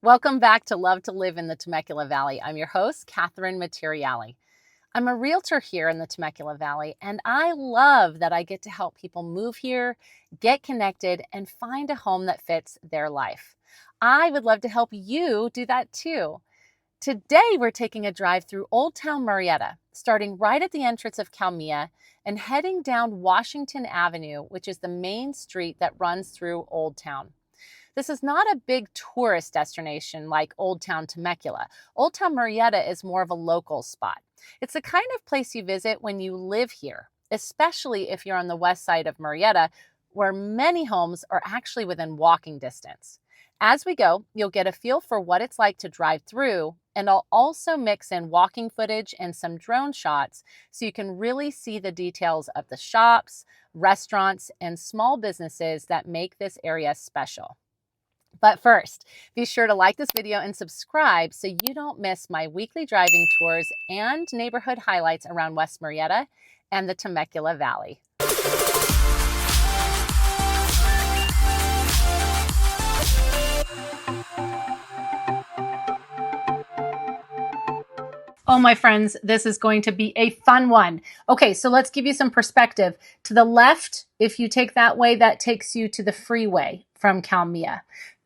Welcome back to Love to Live in the Temecula Valley. I'm your host, Catherine Materiali. I'm a realtor here in the Temecula Valley, and I love that I get to help people move here, get connected, and find a home that fits their life. I would love to help you do that too. Today, we're taking a drive through Old Town Murrieta, starting right at the entrance of Kalmia and heading down Washington Avenue, which is the main street that runs through Old Town. This is not a big tourist destination like Old Town Temecula. Old Town Murrieta is more of a local spot. It's the kind of place you visit when you live here, especially if you're on the west side of Murrieta, where many homes are actually within walking distance. As we go, you'll get a feel for what it's like to drive through, and I'll also mix in walking footage and some drone shots so you can really see the details of the shops, restaurants, and small businesses that make this area special. But first, be sure to like this video and subscribe so you don't miss my weekly driving tours and neighborhood highlights around West Murrieta and the Temecula Valley. Oh, my friends, this is going to be a fun one. Okay, so let's give you some perspective. To the left, if you take that way, that takes you to the freeway from Kalmia.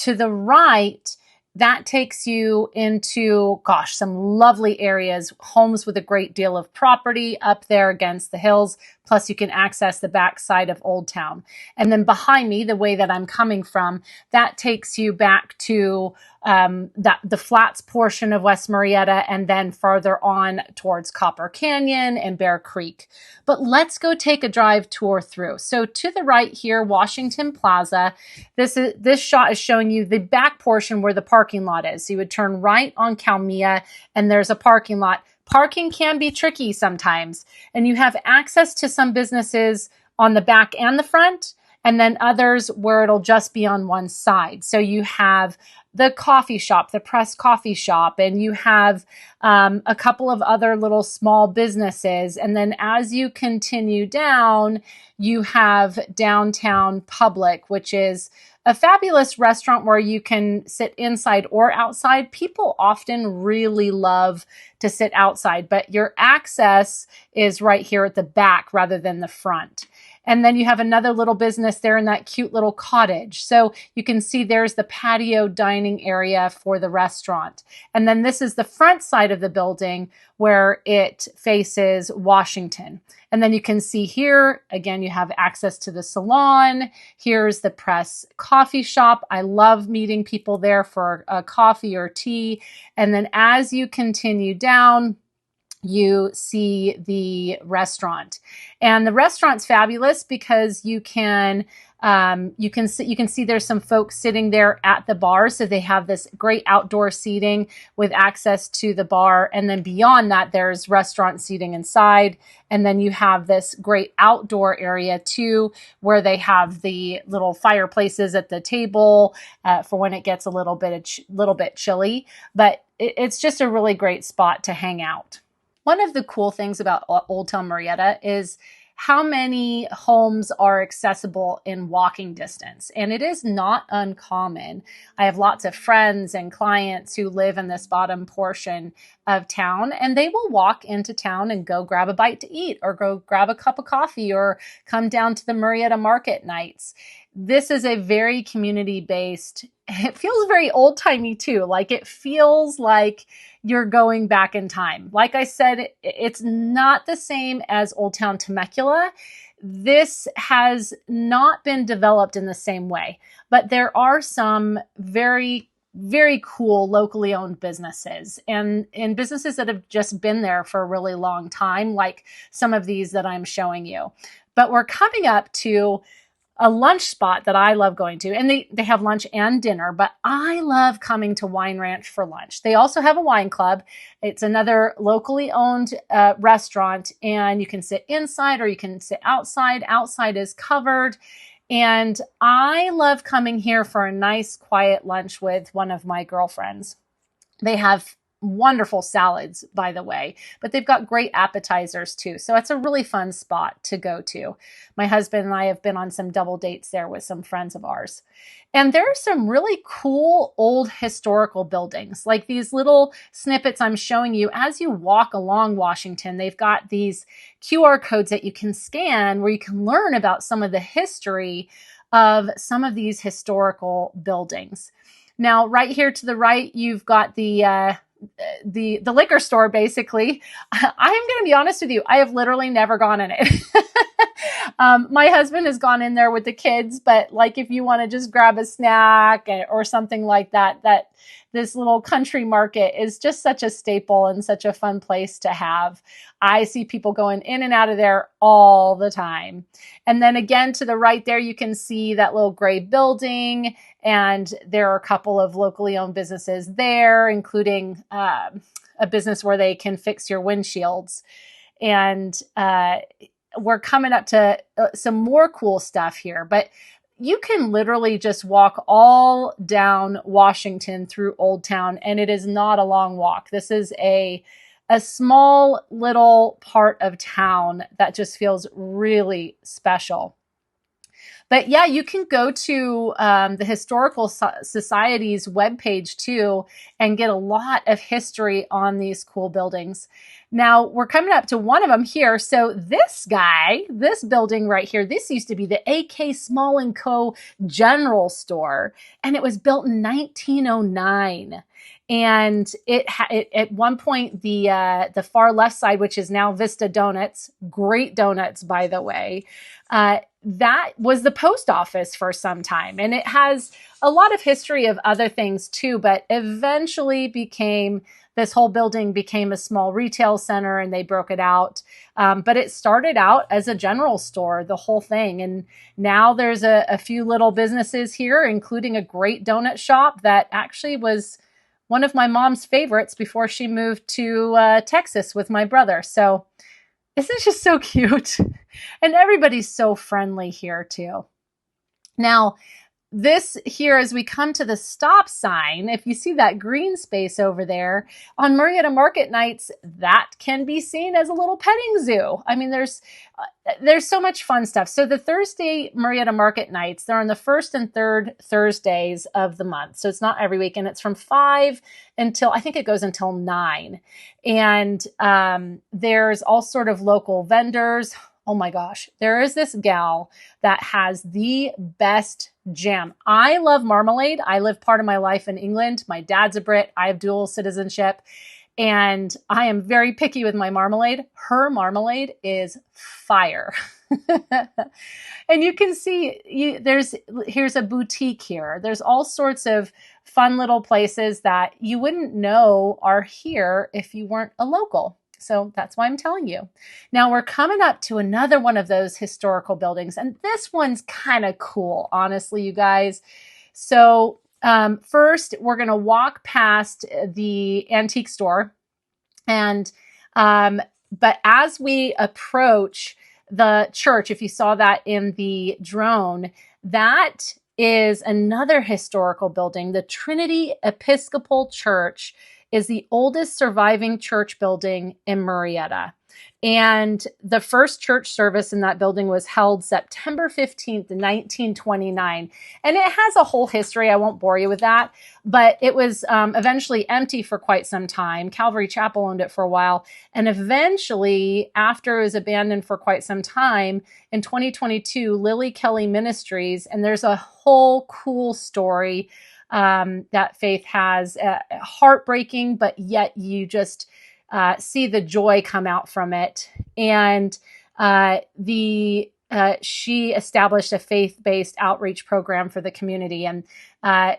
To the right, that takes you into, some lovely areas, homes with a great deal of property up there against the hills. Plus, you can access the back side of Old Town. And then behind me, the way that I'm coming from, that takes you back to the flats portion of West Murrieta and then farther on towards Copper Canyon and Bear Creek. But let's go take a drive tour through. So to the right here, Washington Plaza, this shot is showing you the back portion where the parking lot is. So you would turn right on Kalmia and there's a parking lot. Parking can be tricky sometimes, and you have access to some businesses on the back and the front, and then others where it'll just be on one side. So you have the coffee shop, the Press Coffee Shop, and you have a couple of other little small businesses. And then as you continue down, you have Downtown Public, which is a fabulous restaurant where you can sit inside or outside. People often really love to sit outside, but your access is right here at the back rather than the front. And then you have another little business there in that cute little cottage. So you can see there's the patio dining area for the restaurant. And then this is the front side of the building where it faces Washington. And then you can see here, again, you have access to the salon. Here's the Press Coffee Shop. I love meeting people there for a coffee or tea. And then as you continue down, you see the restaurant, and the restaurant's fabulous because you can see there's some folks sitting there at the bar. So they have this great outdoor seating with access to the bar. And then beyond that, there's restaurant seating inside. And then you have this great outdoor area too, where they have the little fireplaces at the table for when it gets a little bit chilly. But it's just a really great spot to hang out. One of the cool things about Old Town Murrieta is how many homes are accessible in walking distance. And it is not uncommon. I have lots of friends and clients who live in this bottom portion of town, and they will walk into town and go grab a bite to eat or go grab a cup of coffee or come down to the Murrieta market nights. This is a very community-based, it feels very old-timey too. Like it feels like you're going back in time. Like I said, it's not the same as Old Town Temecula. This has not been developed in the same way, but there are some very cool locally owned businesses and businesses that have just been there for a really long time, like some of these that I'm showing you. But we're coming up to a lunch spot that I love going to, and they have lunch and dinner, but I love coming to Wine Ranch for lunch. They also have a wine club. It's another locally owned restaurant, and you can sit inside or you can sit outside. Outside is covered. And I love coming here for a nice quiet lunch with one of my girlfriends. They have wonderful salads, by the way, but they've got great appetizers too. So it's a really fun spot to go to. My husband and I have been on some double dates there with some friends of ours. And there are some really cool old historical buildings, like these little snippets I'm showing you as you walk along Washington. They've got these QR codes that you can scan where you can learn about some of the history of some of these historical buildings. Now, right here to the right, you've got the liquor store, basically. I'm going to be honest with you. I have literally never gone in it. My husband has gone in there with the kids, but like if you want to just grab a snack or something like that, this little country market is just such a staple and such a fun place to have. I see people going in and out of there all the time. And then again, to the right there, you can see that little gray building, and there are a couple of locally owned businesses there, including a business where they can fix your windshields. And we're coming up to some more cool stuff here, but you can literally just walk all down Washington through Old Town, and it is not a long walk. This is a small little part of town that just feels really special. But yeah, you can go to the Historical Society's webpage too and get a lot of history on these cool buildings. Now, we're coming up to one of them here. So this building right here, this used to be the A.K. Small & Co. General Store, and it was built in 1909. And it at one point, the far left side, which is now Vista Donuts, great donuts, by the way, that was the post office for some time. And it has a lot of history of other things too, but eventually this whole building became a small retail center, and they broke it out. But it started out as a general store, the whole thing. And now there's a few little businesses here, including a great donut shop that actually was one of my mom's favorites before she moved to Texas with my brother. So this is just so cute. And everybody's so friendly here too. Now, this here, as we come to the stop sign, if you see that green space over there, on Murrieta market nights, that can be seen as a little petting zoo. I mean, there's so much fun stuff. So the Thursday Murrieta market nights, they're on the first and third Thursdays of the month. So it's not every week, and it's from 5 until, I think it goes until 9. And there's all sort of local vendors. Oh my gosh, there is this gal that has the best jam. I love marmalade. I live part of my life in England. My dad's a Brit. I have dual citizenship, and I am very picky with my marmalade. Her marmalade is fire. And you can see here's a boutique here. There's all sorts of fun little places that you wouldn't know are here if you weren't a local. So that's why I'm telling you. Now we're coming up to another one of those historical buildings, and this one's kind of cool, honestly, you guys. So first, we're going to walk past the antique store, and but as we approach the church, if you saw that in the drone, that is another historical building. The Trinity Episcopal Church is the oldest surviving church building in Murrieta. And the first church service in that building was held September 15th, 1929. And it has a whole history. I won't bore you with that. But it was eventually empty for quite some time. Calvary Chapel owned it for a while. And eventually, after it was abandoned for quite some time, in 2022, Lily Kelly Ministries, and there's a whole cool story that Faith has, heartbreaking, but yet you just see the joy come out from it. And she established a faith-based outreach program for the community. And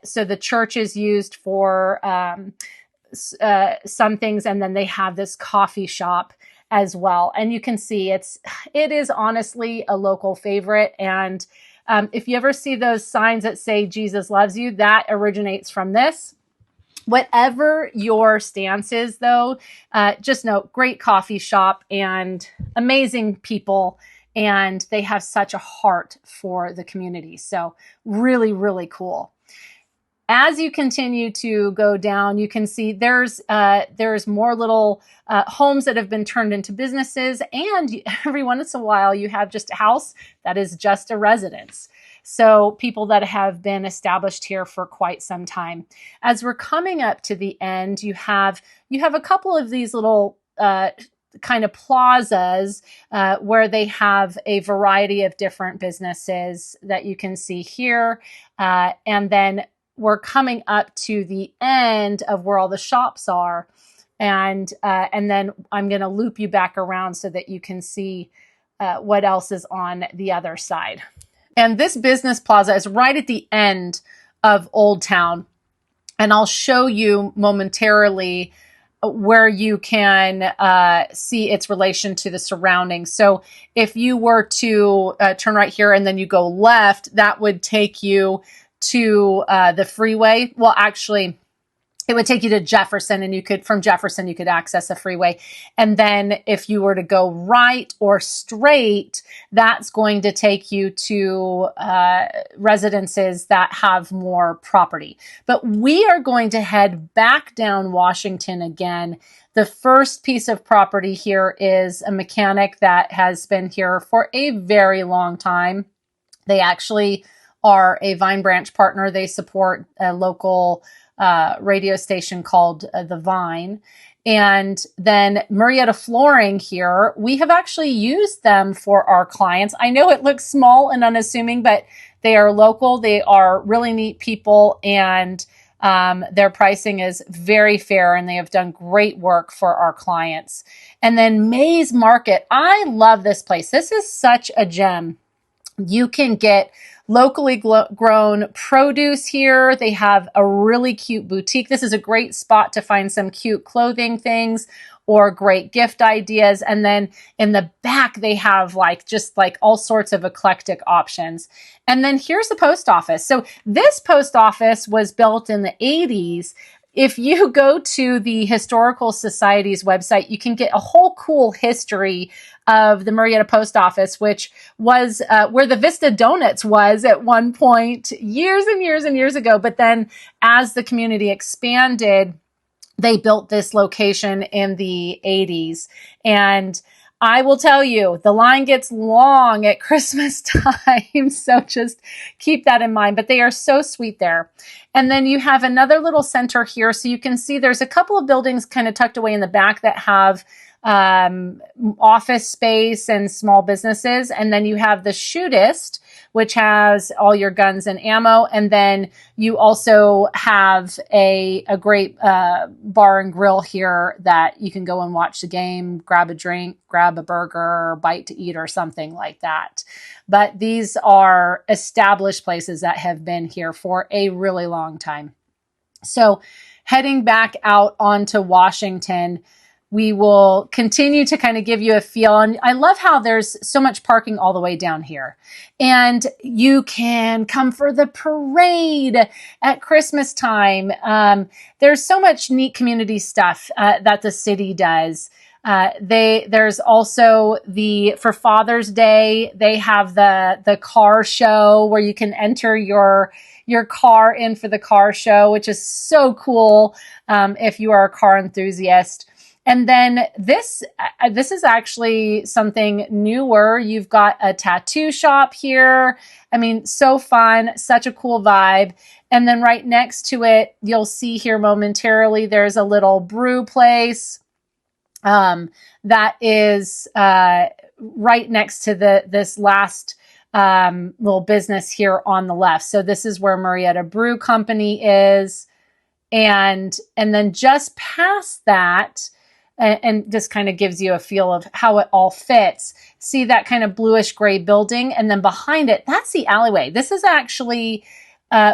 so the church is used for some things, and then they have this coffee shop as well. And you can see it is honestly a local favorite. And if you ever see those signs that say Jesus loves you, that originates from this. Whatever your stance is, though, just know, great coffee shop and amazing people, and they have such a heart for the community. So really, really cool. As you continue to go down, you can see there's more little homes that have been turned into businesses, and every once in a while you have just a house that is just a residence. So people that have been established here for quite some time. As we're coming up to the end, you have a couple of these little kind of plazas where they have a variety of different businesses that you can see here, and then we're coming up to the end of where all the shops are. And then I'm going to loop you back around so that you can see what else is on the other side. And this business plaza is right at the end of Old Town. And I'll show you momentarily where you can see its relation to the surroundings. So if you were to turn right here and then you go left, that would take you to the freeway. Well, actually, it would take you to Jefferson, and from Jefferson, you could access the freeway. And then if you were to go right or straight, that's going to take you to residences that have more property. But we are going to head back down Washington again. The first piece of property here is a mechanic that has been here for a very long time. They actually are a Vine Branch partner. They support a local radio station called The Vine. And then Murrieta Flooring here, we have actually used them for our clients. I know it looks small and unassuming, but they are local. They are really neat people, and their pricing is very fair, and they have done great work for our clients. And then May's Market. I love this place. This is such a gem. You can get locally grown produce here. They have a really cute boutique. This is a great spot to find some cute clothing things or great gift ideas. And then in the back, they have just all sorts of eclectic options. And then here's the post office. So this post office was built in the 80s. If you go to the Historical Society's website, you can get a whole cool history of the Murrieta Post Office, which was where the Vista Donuts was at one point years and years and years ago. But then as the community expanded, they built this location in the 80s. And I will tell you, the line gets long at Christmas time, so just keep that in mind. But they are so sweet there. And then you have another little center here. So you can see there's a couple of buildings kind of tucked away in the back that have office space and small businesses. And then you have the Shootist, which has all your guns and ammo. And then you also have a great bar and grill here that you can go and watch the game, grab a drink, grab a burger, bite to eat, or something like that. But these are established places that have been here for a really long time. So heading back out onto Washington, we will continue to kind of give you a feel. And I love how there's so much parking all the way down here. And you can come for the parade at Christmas time. There's so much neat community stuff that the city does. There's also for Father's Day, they have the car show where you can enter your car in for the car show, which is so cool if you are a car enthusiast. And then this is actually something newer. You've got a tattoo shop here. I mean, so fun, such a cool vibe. And then right next to it, you'll see here momentarily, there's a little brew place that is right next to this last little business here on the left. So this is where Murrieta Brew Company is. And then just past that, and just kind of gives you a feel of how it all fits. See that kind of bluish gray building? And then behind it, that's the Alleyway. This is actually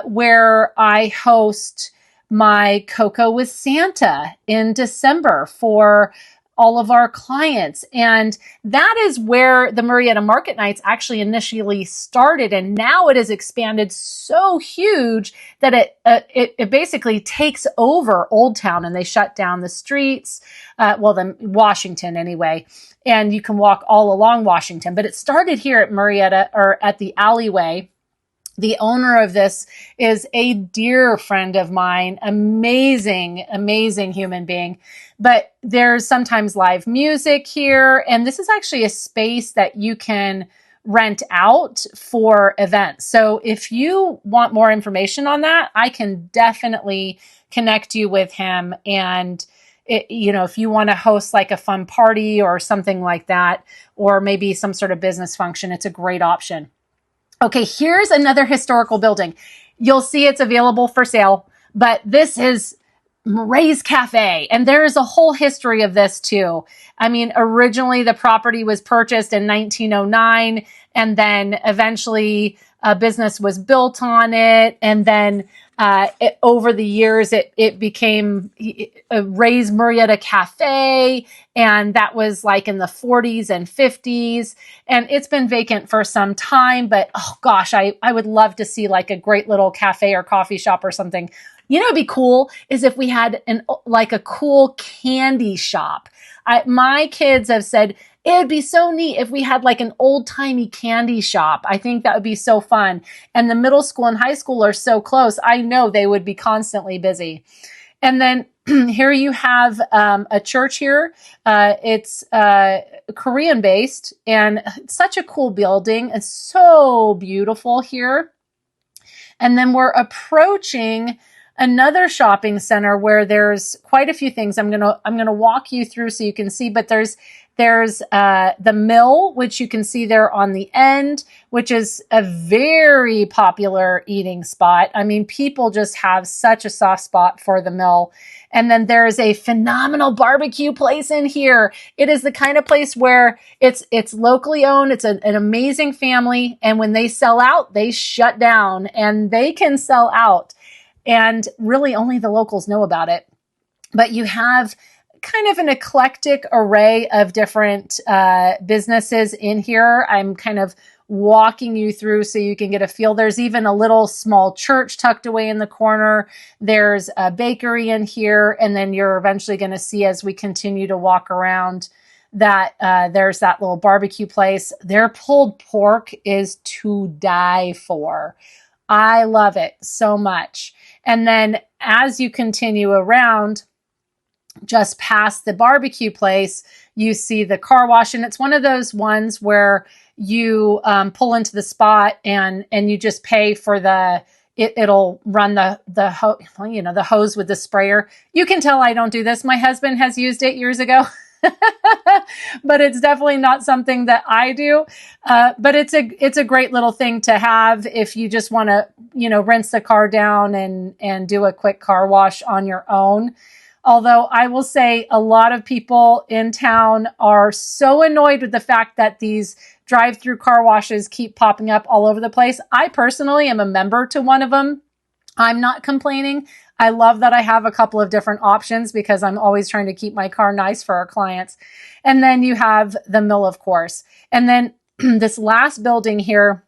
where I host my Cocoa with Santa in December for all of our clients. And that is where the Murrieta Market Nights actually initially started. And now it has expanded so huge that it basically takes over Old Town, and they shut down the streets. Washington anyway. And you can walk all along Washington, but it started here at Murrieta, or at the Alleyway. The owner of this is a dear friend of mine, amazing, amazing human being. But there's sometimes live music here. And this is actually a space that you can rent out for events. So if you want more information on that, I can definitely connect you with him. And if you want to host like a fun party or something like that, or maybe some sort of business function, it's a great option. Okay, here's another historical building. You'll see it's available for sale, but this is Ray's Café, and there is a whole history of this too. I mean, originally the property was purchased in 1909, and then eventually a business was built on it, and then over the years it became Ray's Murrieta Café, and that was like in the 40s and 50s, and it's been vacant for some time, but oh gosh, I would love to see like a great little cafe or coffee shop or something. You know, it'd be cool is if we had a cool candy shop. My kids have said it would be so neat if we had like an old timey candy shop. I think that would be so fun. And the middle school and high school are so close. I know they would be constantly busy. And then here you have a church here. It's Korean based, and it's such a cool building. It's so beautiful here. And then we're approaching another shopping center where there's quite a few things. I'm gonna walk you through so you can see, but there's the mill, which you can see there on the end, which is a very popular eating spot. I mean, people just have such a soft spot for the mill. And then there is a phenomenal barbecue place in here. It is the kind of place where it's locally owned. It's an amazing family. And when they sell out, they shut down, and they can sell out. And really only the locals know about it. But you have kind of an eclectic array of different businesses in here. I'm kind of walking you through so you can get a feel. There's even a little small church tucked away in the corner. There's a bakery in here. And then you're eventually going to see, as we continue to walk around, that there's that little barbecue place. Their pulled pork is to die for. I love it so much. And then as you continue around, just past the barbecue place, you see the car wash. And it's one of those ones where you pull into the spot and you just pay for it'll run the hose with the sprayer. You can tell I don't do this. My husband has used it years ago. But it's definitely not something that I do. But it's a great little thing to have if you just want to, rinse the car down and do a quick car wash on your own. Although I will say a lot of people in town are so annoyed with the fact that these drive-through car washes keep popping up all over the place. I personally am a member to one of them. I'm not complaining. I love that I have a couple of different options because I'm always trying to keep my car nice for our clients. And then you have the mill, of course. And then this last building here,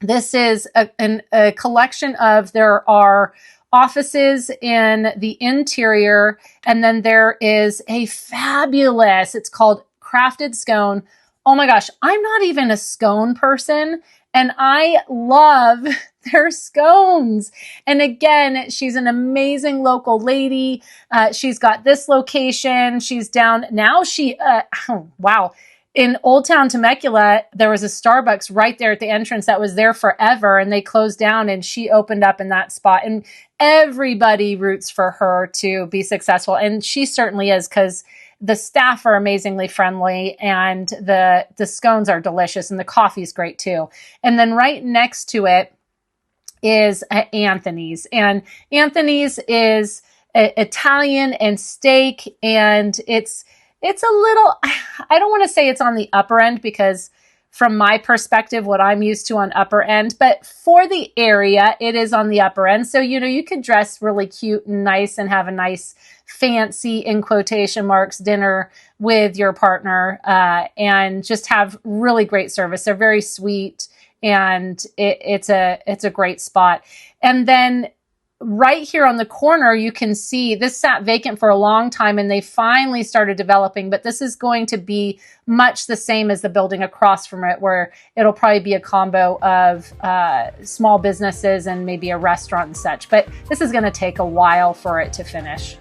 this is a collection of, there are offices in the interior, and then there is a fabulous, it's called Crafted Scone. Oh my gosh, I'm not even a scone person, and I love their scones. And again, she's an amazing local lady. She's got this location. She's down now. Wow. In Old Town Temecula, there was a Starbucks right there at the entrance that was there forever, and they closed down, and she opened up in that spot. And everybody roots for her to be successful. And she certainly is, because the staff are amazingly friendly, and the scones are delicious, and the coffee's great too. And then right next to it is Anthony's. And Anthony's is Italian and steak, and it's a little, I don't want to say it's on the upper end, because from my perspective, what I'm used to on upper end, but for the area, it is on the upper end. So, you could dress really cute and nice and have a nice fancy, in quotation marks, dinner with your partner, and just have really great service. They're very sweet, and it's a great spot. And then right here on the corner, you can see this sat vacant for a long time and they finally started developing, but this is going to be much the same as the building across from it, where it'll probably be a combo of small businesses and maybe a restaurant and such. But this is going to take a while for it to finish.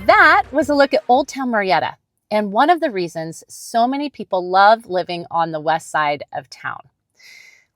That was a look at Old Town Murrieta, and one of the reasons so many people love living on the west side of town.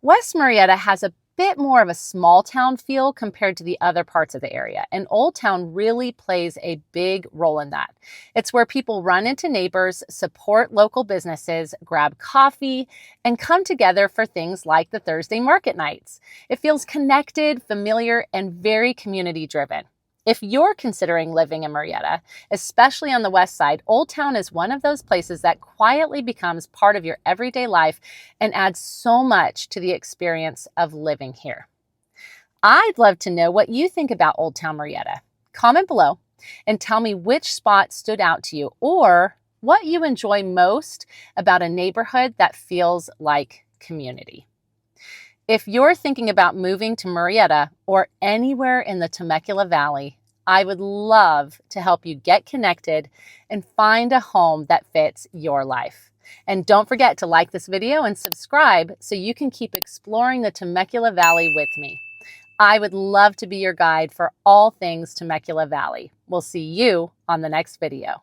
West Murrieta has a bit more of a small town feel compared to the other parts of the area, and Old Town really plays a big role in that. It's where people run into neighbors, support local businesses, grab coffee, and come together for things like the Thursday market nights. It feels connected, familiar, and very community-driven. If you're considering living in Murrieta, especially on the west side, Old Town is one of those places that quietly becomes part of your everyday life and adds so much to the experience of living here. I'd love to know what you think about Old Town Murrieta. Comment below and tell me which spot stood out to you or what you enjoy most about a neighborhood that feels like community. If you're thinking about moving to Murrieta or anywhere in the Temecula Valley, I would love to help you get connected and find a home that fits your life. And don't forget to like this video and subscribe so you can keep exploring the Temecula Valley with me. I would love to be your guide for all things Temecula Valley. We'll see you on the next video.